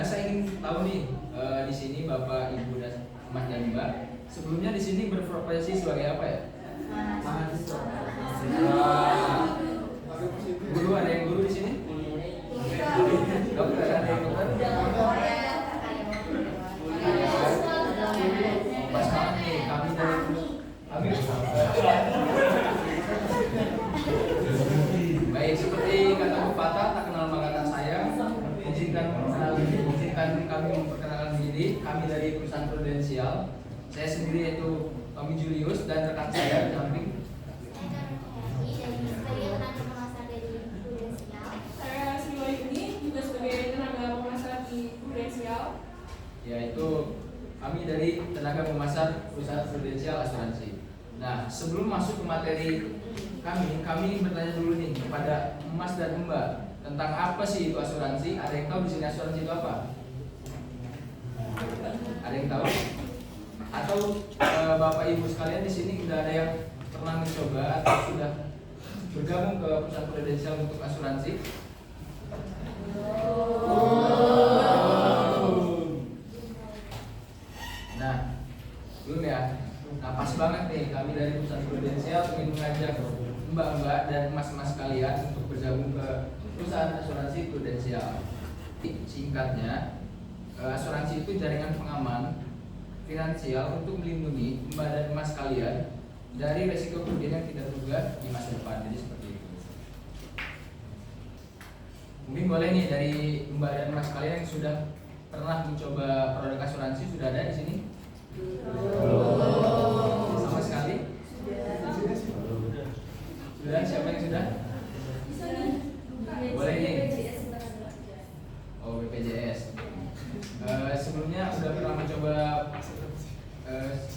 saya ingin tahu nih di sini Bapak, Ibu dan Mas dan Mbak, sebelumnya di sini berprofesi sebagai apa ya? Mahasiswa. Guru, ada yang guru di sini? Dokter, ada yang dokter? Pas banget nih, kami baik, seperti kata pepatah, tak kenal maka tak sayang. Izinkan kami memperkenalkan diri. Kami dari perusahaan Prudensial. Saya sendiri yaitu Tommy Julius dan rekan saya di samping. Saya Silo ini juga sebagai tenaga pemasar di Prudensial. Yaitu kami dari tenaga pemasar perusahaan Prudensial Asuransi. Nah, sebelum masuk ke materi kami bertanya dulu nih kepada Mas dan Mbak tentang apa sih itu asuransi. Ada yang tahu di sini asuransi itu apa? Ada yang tahu? Atau Bapak Ibu sekalian di sini udah ada yang pernah mencoba atau sudah bergabung ke perusahaan Prudensial untuk asuransi? Nah, belum ya. Nah, pas banget nih kami dari perusahaan Prudensial ingin mengajak Mbak-mbak dan mas-mas kalian untuk bergabung ke perusahaan asuransi Prudensial. Singkatnya, asuransi itu jaringan pengaman finansial untuk melindungi Mbak dan Mas kalian dari resiko kerugian yang tidak terduga di masa depan. Jadi seperti itu. Mungkin boleh nih dari Mbak dan Mas kalian yang sudah pernah mencoba produk asuransi, sudah ada di sini? Sama sekali? Sudah? Siapa yang sudah? Boleh nih. Oh, BPJS. Sebelumnya sudah pernah mencoba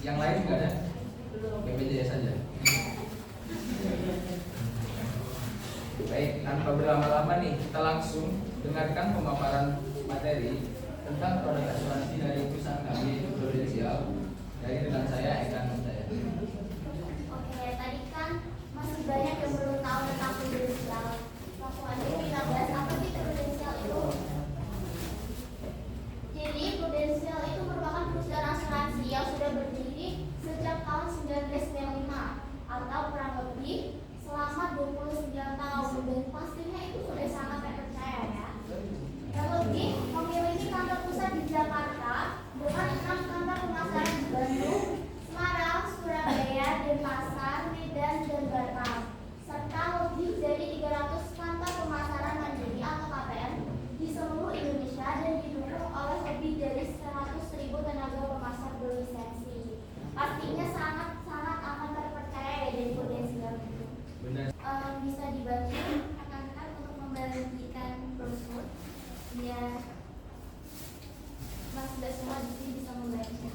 yang lain juga ada? BPJS saja. Baik, tanpa berlama-lama nih, kita langsung dengarkan pemaparan materi tentang produk asuransi dari perusahaan kami yaitu Prudensial dari rekan saya Ekan Mustaya. Oke, tadi kan masih banyak yang belum tahu tentang Prudensial. Langsung aja kita bahas apa sih Prudensial itu. Jadi Prudensial itu merupakan perusahaan asuransi yang sudah berdiri sejak tahun 1995 atau kurang lebih selama 29 tahun, dan pastinya itu sudah sangat terpercaya ya. Terlebih memiliki kantor pusat di Jakarta dengan 6 kantor pemasaran di Bandung, Semarang, Surabaya, Denpasar, Medan, dan Batam, serta lebih dari 300 kantor pemasaran mandiri atau KPM di seluruh Indonesia dan didukung oleh lebih dari 100.000 tenaga pemasar berlisensi. Pastinya sangat amat terpercaya ya dari Prudensial itu. Benar. Bisa dibantu rekan-rekan untuk membagikan brosur biar Mas dan semua di sini bisa membaca.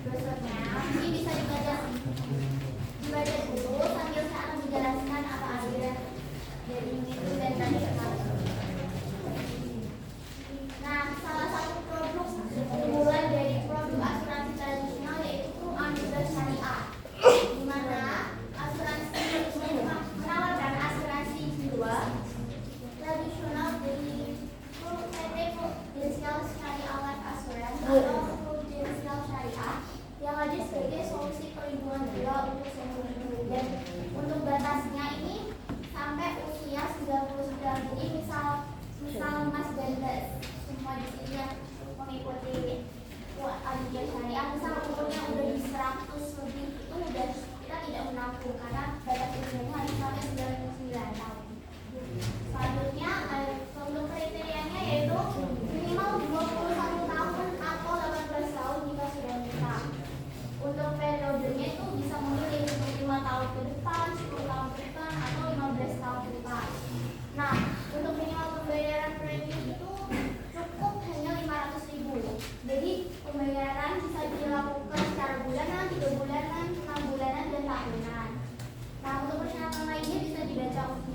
Brosurnya ini bisa dibaca dulu sambil saya akan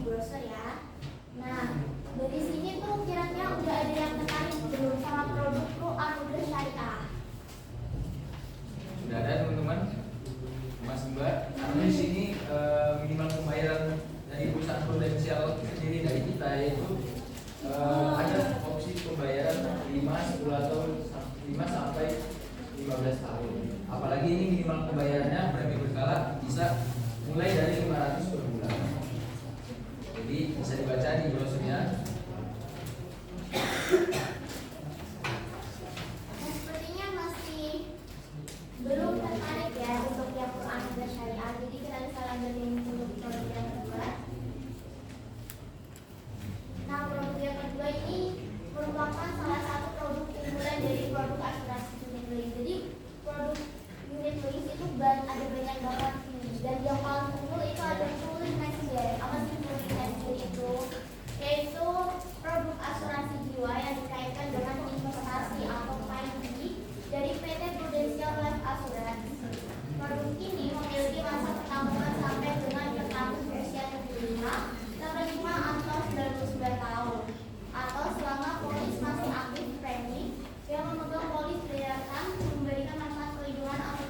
browser ya. Nah, dari sini tuh kira-kira udah ada yang tertarik belum sama produk Pro Anugerah Syariah? Sudah ada teman-teman, Mas Mbak. Karena di sini minimal pembayaran dari perusahaan prudensial sendiri dari kita yaitu ada opsi pembayaran 5, 10 atau 5 sampai 15 tahun. Apalagi ini minimal pembayarannya premi berkala bisa mulai dari 500 per bulan. Jadi bisa dibaca di browsernya. Sepertinya masih belum tertarik ya untuk yang Pro Anugerah Syariah. Jadi kita bisa lanjutin untuk produk yang kedua. Nah, produk yang kedua ini merupakan salah satu produk unggulan dari produk asuransi unit link. Jadi produk unit link itu ada banyak banget nih. Dan yang paling unggul itu ada Pulih Next Gen. Apa sih Pulih Next Gen itu? Yaitu produk asuransi jiwa yang dikaitkan dengan investasi atau FID dari PT Prudential Life Assurance. Produk ini memiliki masa pertanggungan sampai dengan bertambah usia 75, 65 atau 99 tahun, atau selama polis masih aktif premi yang memegang polis berdasarkan memberikan manfaat perlindungan atau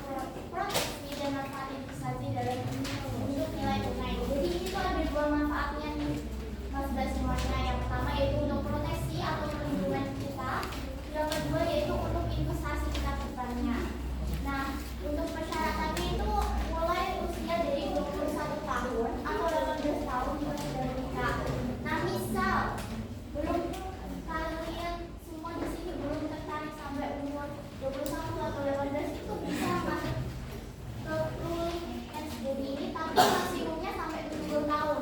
proteksi dan manfaat investasi dalam untuk nilai tunai. Jadi ini tuh ada dua manfaatnya nih, Mas Bas semuanya. Yang pertama yaitu untuk proteksi atau perlindungan kita, yang kedua yaitu untuk investasi kita ke depannya. Nah, untuk persyaratannya itu mulai usia dari 21 tahun atau 18 tahun jika sudah menikah. Nah, misal belum kalian semua di sini belum tertarik sampai umur 21 atau 18 itu bisa masuk ke Pulih SDB ini, tapi maksimumnya sampai 70 tahun.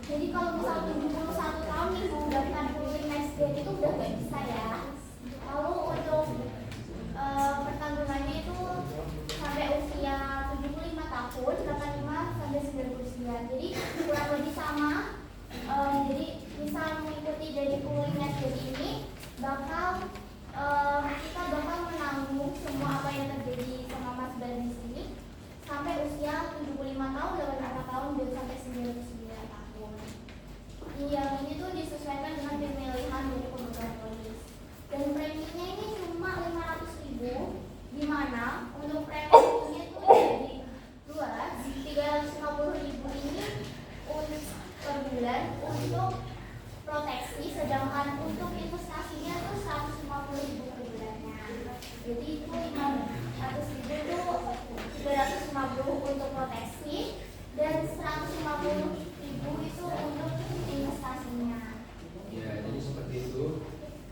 Jadi kalau misal 71 tahun nih mau daftar Pulih SDB itu udah gak bisa ya. Lalu untuk pertanggungannya itu sampai usia 75 tahun, 85 sampai 99. Jadi kurang lebih sama. Jadi misal mengikuti dari Pulih SDB ini kita bakal menanggung semua apa yang terjadi sama Mas Bar di sini sampai usia 75 tahun, 85 tahun dan sampai 99 tahun. Yang ini tuh disesuaikan dengan pemilihan dari pemegang polis. Dan preminya ini cuma 500.000, di mana untuk preminya itu jadi luas 350.000 ini per bulan untuk proteksi, sedangkan untuk investasinya itu 150.000 per bulannya. Jadi itu 500.000 itu 350 untuk proteksi dan 150.000 itu untuk investasinya. Ya, jadi seperti itu.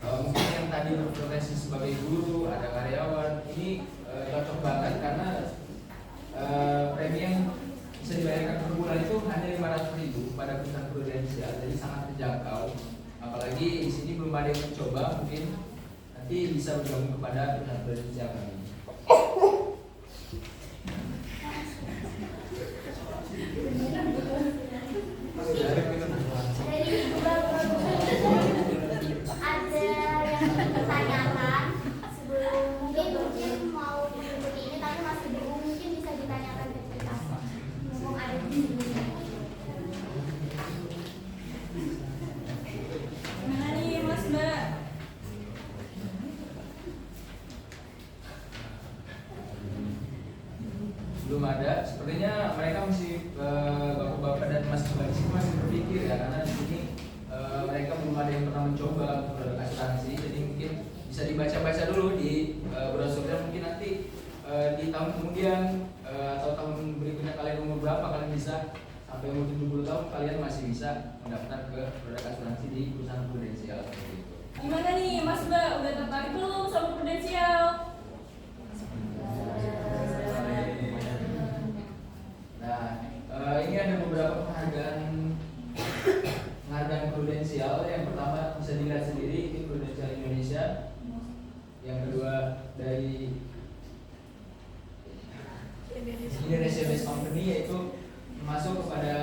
Mungkin yang tadi berprofesi sebagai guru, ada karyawan, ini cocok banget karena premi yang bisa dibayarkan per bulan itu hanya 500.000 pada perusahaan prudensial, jadi sangat terjangkau. Apalagi di sini belum ada yang mencoba, mungkin nanti bisa bergabung kepada perusahaan prudensial kami. Dari dua produk itu ada yang dipertanyakan sebelum mungkin mau diikuti ini, tapi masih bingung, mungkin bisa ditanyakan ke kita. Mumpung ada di sini. Gimana nih Mas Mbak? Belum ada, sepertinya mereka masih bapak-bapak dan mas mbak masih berpikir ya, karena di sini mereka belum ada yang pernah mencoba produk asuransi, jadi mungkin bisa dibaca-baca dulu di browsernya. Mungkin nanti di tahun kemudian atau tahun berikutnya kalian umur berapa, kalian bisa sampai umur 70 tahun kalian masih bisa mendaftar ke produk asuransi di perusahaan prudensial seperti itu. Gimana nih Mas Mbak? Udah tertarik belum sama prudensial? Nah, ini ada beberapa penghargaan prudensial. Yang pertama bisa dilihat sendiri, ini Prudential Indonesia. Yang kedua dari Indonesia Based Company, yaitu masuk kepada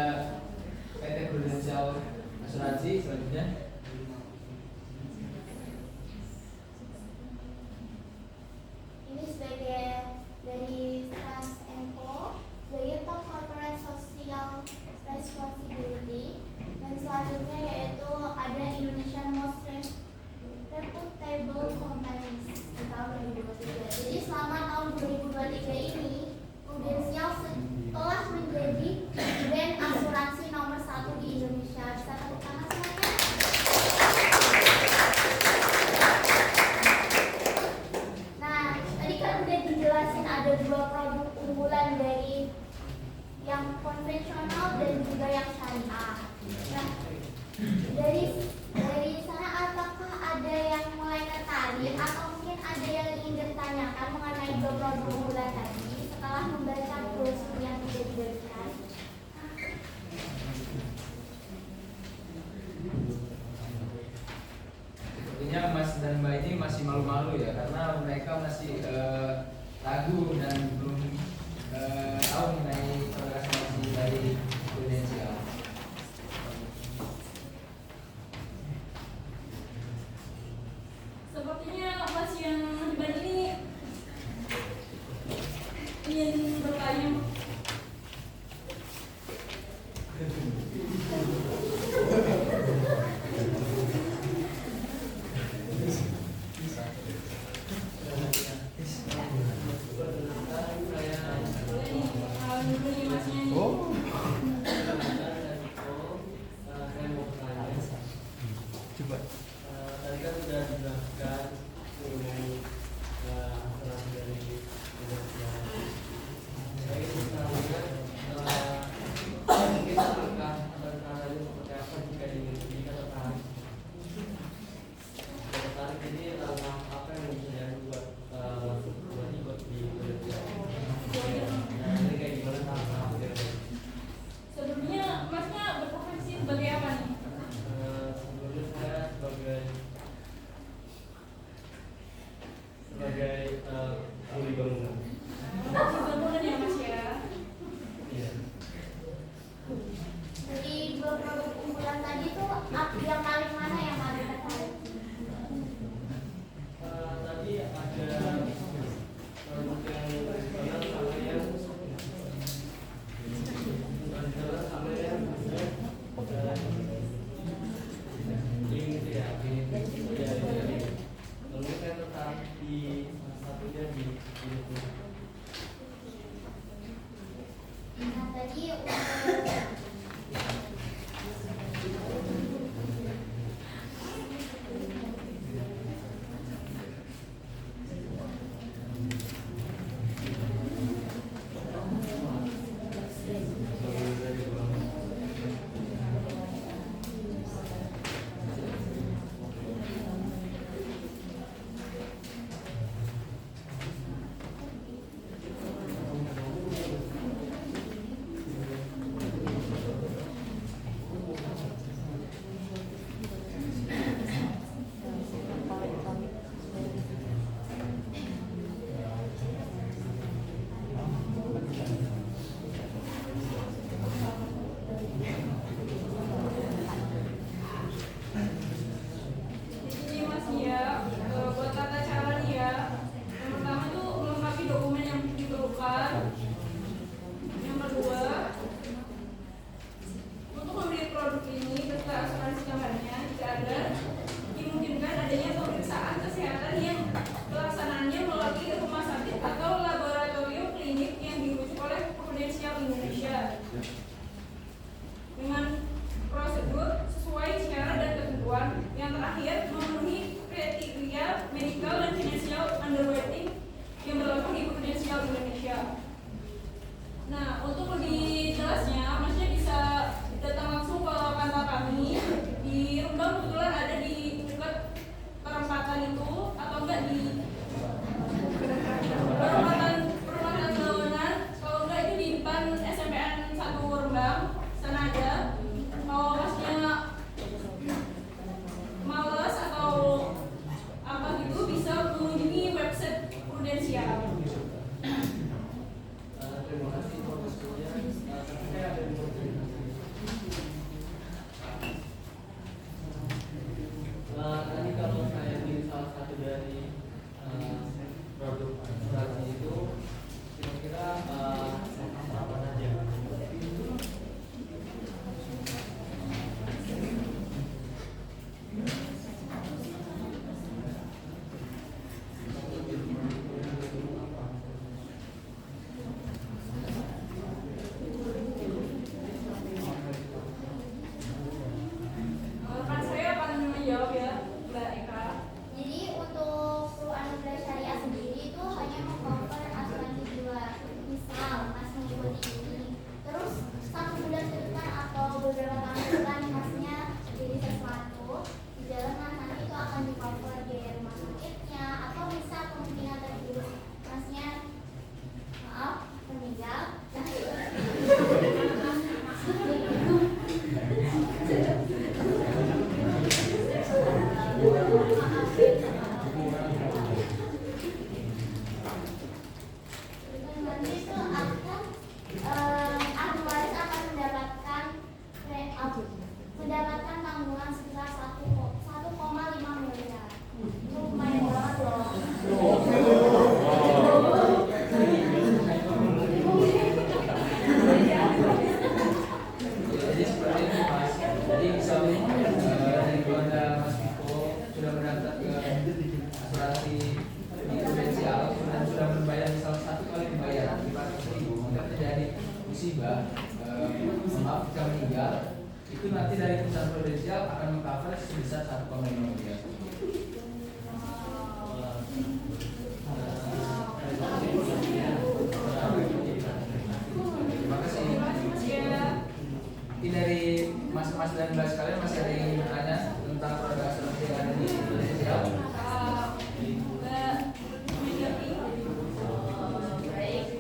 PT Prudential Asuransi. Selanjutnya Ini sebagai dari Trans Enco, sebagai Top Corporate Social Responsibility, dan juga yang syariah. Nah, dari sana apakah ada yang mulai tertarik atau mungkin ada yang ingin ditanyakan mengenai dua produk unggulan tadi setelah membaca brosur yang sudah diberikan? Sepertinya Mas dan Mbak ini masih malu-malu ya, karena mereka masih ragu dan belum tahu mengenai asuransi dari prudensial. Sepertinya Mas yang hebat ini ingin bertanya. Boleh nih, dulu nih Masnya nih. Saya mau bertanya. Coba. Tadi kan sudah dijelaskan mengenai asuransi dari prudensial. Saya ingin bertanya, mungkin apakah mendapatkan tanggungan sebesar 1,5 miliar. Itu lumayan banget loh. Jadi seperti itu Mas. Jadi misalnya dari keluarga Mas Viko sudah mendaftar ke asuransi di prudensial dan sudah membayar misal 1 kali pembayaran 500.000, jika terjadi musibah, maaf jika meninggal, itu nanti dari perusahaan prudensial akan mengcover sebesar 1,5 miliar. Terima kasih. Mungkin dari mas-mas dan mbak sekalian masih ada yang ingin bertanya tentang produk asuransi yang ada di prudensial? Baik.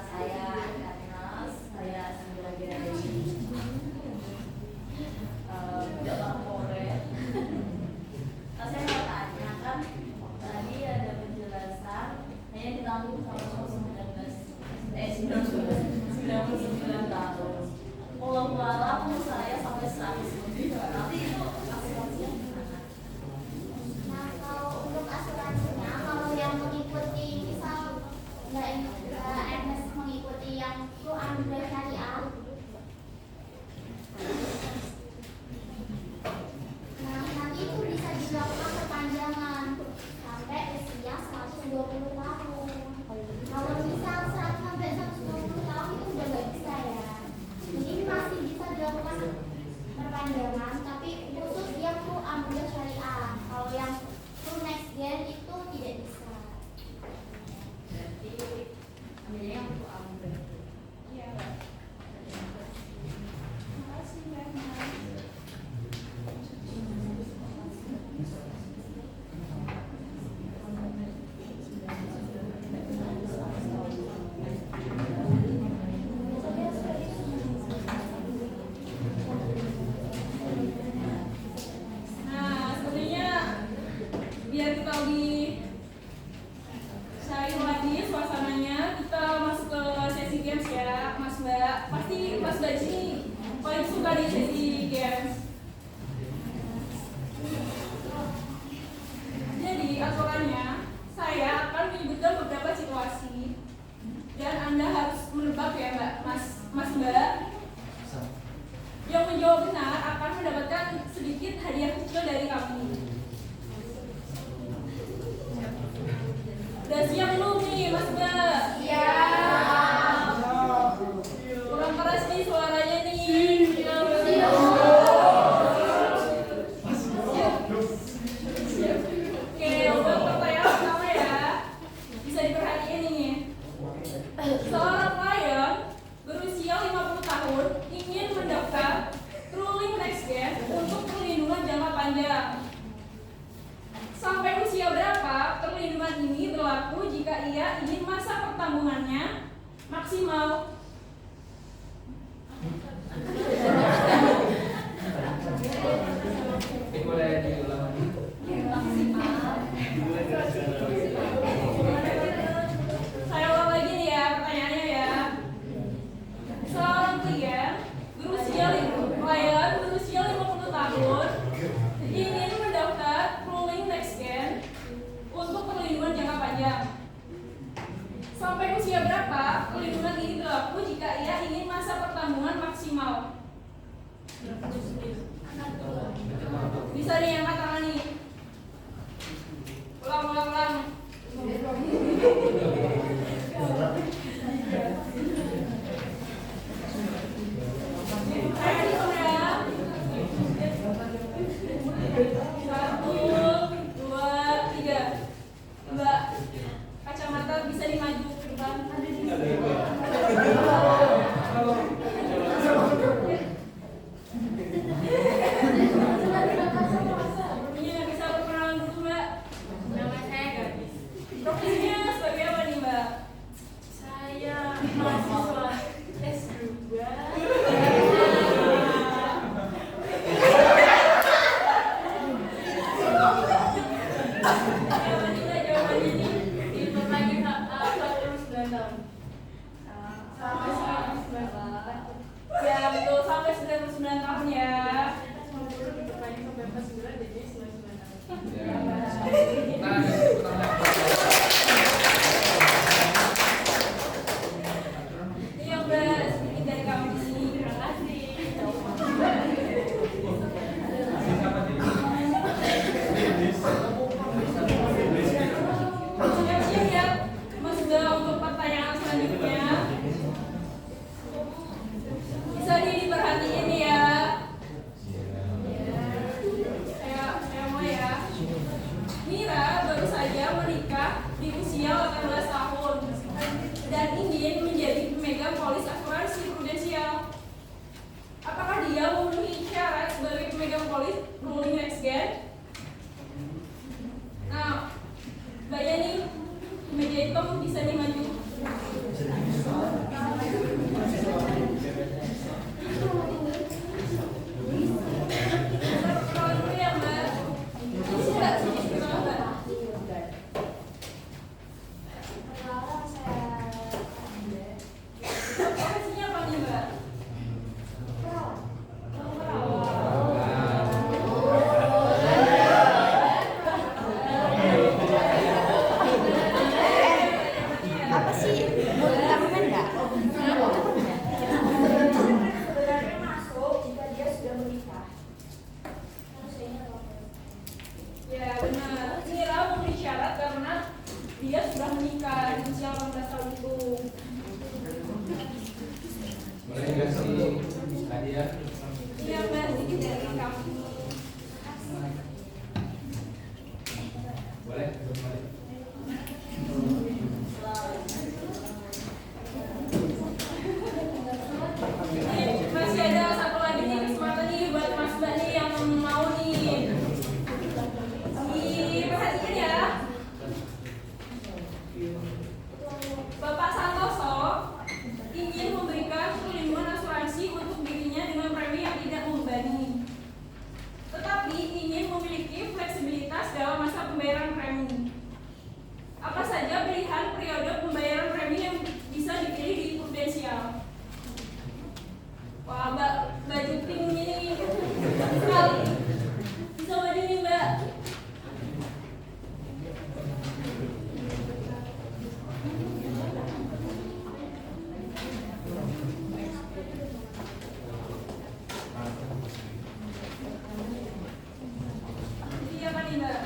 Saya Karnas, saya sebagai Jalan Kore. Saya mau tanya kan tadi ada penjelasan hanya ditanggung sama 99 tahun. Kalau malam saya sampai 100 lebih, nanti itu asuransinya gimana? Nah, kalau untuk asuransinya, kalau yang mengikuti misal nggak MS mengikuti yang True Umbrella Syariah. Nah, nanti itu bisa dilakukan perpanjangan sampai usia 120 tahun. Kalau misal 100 sampai 120 tahun itu udah nggak bisa ya. Jadi masih bisa dilakukan perpanjangan, tapi khusus yang True Umbrella Syariah. Kalau yang True Next Gen itu tidak bisa. Berarti ambilnya yang untuk ambil. Iya, Mbak. Terima kasih banyak. Nah, sebenarnya biar kita lebih cair lagi suasananya, kita masuk ke sesi games ya, Mas Mbak. Pasti Mas Mbak ini paling suka di sesi games. Jadi aturannya, saya akan menyebutkan beberapa situasi dan Anda harus menebak ya Mbak, Mas Mbak. Yang menjawab benar akan mendapatkan sedikit hadiah kecil dari kami. Udah siap belum nih Mas Mbak? Siap. Kurang keras nih suaranya nih. Oke, untuk pertanyaan pertama ya. Bisa diperhatiin ini. Seorang klien berusia 50 tahun ingin mendaftar True Next Gen untuk perlindungan jangka panjang. Sampai usia berapa perlindungan ini berlaku jika ia ingin masa pertanggungannya maksimal? Boleh diulang lagi? Saya ulang lagi nih ya pertanyaannya ya. Seorang klien berusia 50 tahun ingin mendaftar True Next Gen untuk perlindungan jangka panjang. Sampai usia berapa perlindungan ini berlaku jika ia ingin masa pertanggungan maksimal? Bisa nih yang tangan nih. Ulang. Ayo hitung ya. 1, 2, 3. Mbak, kacamata bisa dimaju ke depan. Ada di sini. Ya. Nah, tepuk tangan. Iya Mbak, sedikit dari kami. Terima kasih. Siap-siap ya, Mas Mbak, untuk pertanyaan selanjutnya. Bisa diperhatiin ya. Saya mau ya. Mira baru saja menikah di usia 18 tahun dan ingin menjadi pemegang polis asuransi prudensial. Apakah dia memenuhi syarat sebagai pemegang polis ruling next gen? Nah, Mbak Yani, meja hitam bisa dimaju. Kalau dulu ya Mbak. Bisa, Mbak. Profesinya apa nih Mbak? Apa sih? Mau ditanyakan nggak? Sebenarnya masuk jika dia sudah menikah. Ya benar. Mira memenuhi syarat karena dia sudah menikah di usia 18 tahun itu. Boleh dikasih hadiah? Iya Mbak, sedikit dari kami. Boleh, boleh. Masih ada satu lagi nih kesempatan nih buat Mas Mbak nih yang mau nih. Diperhatikan ya. Bapak Santoso ingin memberikan perlindungan asuransi untuk dirinya dengan premi yang tidak membebani, tetapi ingin memiliki fleksibilitas dalam masa pembayaran premi. Apa saja pilihan periode pembayaran premi yang bisa dipilih di prudensial? Wah, baju pink ini sekali. Bisa maju nih Mbak. Iya kan nih Mbak?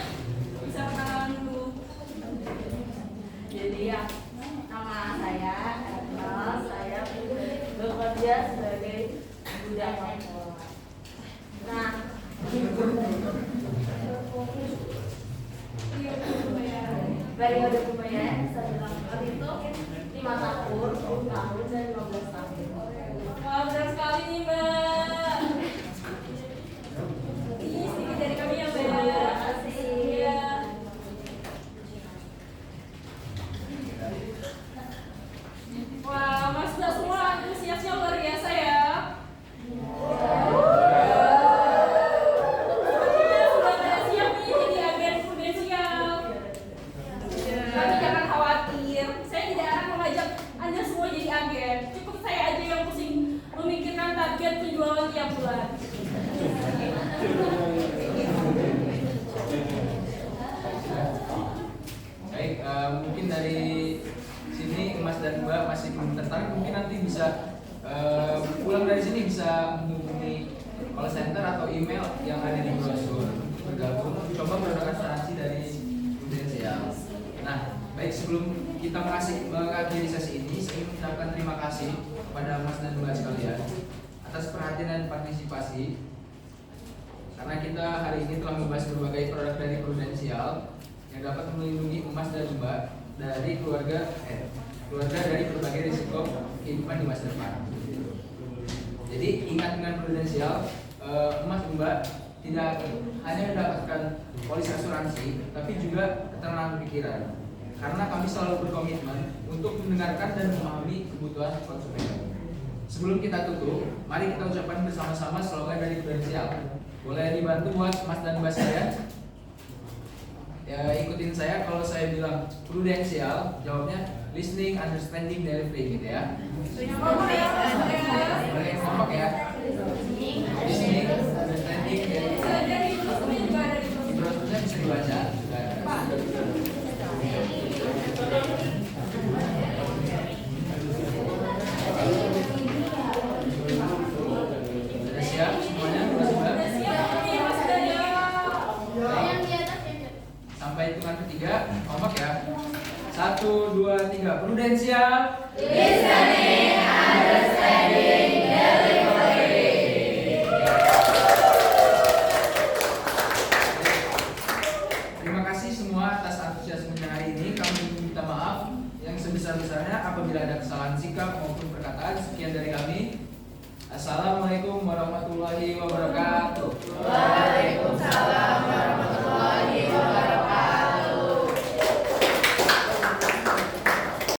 Bisa kenalan dulu. Jadi ya, nama saya Ernal, saya bekerja sebagai budak lapangan. Nah, Iya, pembayaran. periode pembayaran bisa dilakukan itu 5 tahun, 10 tahun, dan 15 tahun. Wah, benar sekali nih Mbak. Ini sedikit dari kami ya Mbak. Terima kasih. Iya. Wah, Mas Mbak semua antusiasnya luar biasa ya. Sepertinya sudah pada siap nih jadi agen prudensial. Tapi jangan khawatir, saya tidak akan mengajak Anda semua jadi agen. Cukup saya aja yang pusing memikirkan target penjualan tiap bulan. Baik, mungkin dari sini Mas dan Mbak masih belum tertarik, mungkin nanti bisa pulang dari sini bisa menghubungi call center atau email yang ada di brosur bergabung coba produk asuransi dari prudensial. Nah, baik sebelum kita mengakhiri sesi ini, saya ingin mengucapkan terima kasih kepada Mas dan Mbak sekalian atas perhatian dan partisipasi. Karena kita hari ini telah membahas berbagai produk dari prudensial yang dapat melindungi Mas dan Mbak dari keluarga dari berbagai risiko kehidupan di masa depan. Jadi ingat dengan prudensial, Mas dan Mbak tidak hanya mendapatkan polis asuransi, tapi juga ketenangan pikiran. Karena kami selalu berkomitmen untuk mendengarkan dan memahami kebutuhan konsumen. Sebelum kita tutup, mari kita ucapkan bersama-sama slogan dari prudensial. Boleh dibantu buat Mas dan Mbak saya? Ya, ikutin saya kalau saya bilang prudensial, jawabnya listening, understanding, delivering gitu ya. Boleh kompak ya. Listening, understanding, delivering. Bisa dari itu juga ada di Brosurnya bisa Listening, understanding, delivering. Terima kasih semua atas antusiasmenya hari ini. Kami minta maaf yang sebesar-besarnya apabila ada kesalahan sikap maupun perkataan. Sekian dari kami. Assalamualaikum warahmatullahi wabarakatuh. Waalaikumsalam warahmatullahi wabarakatuh.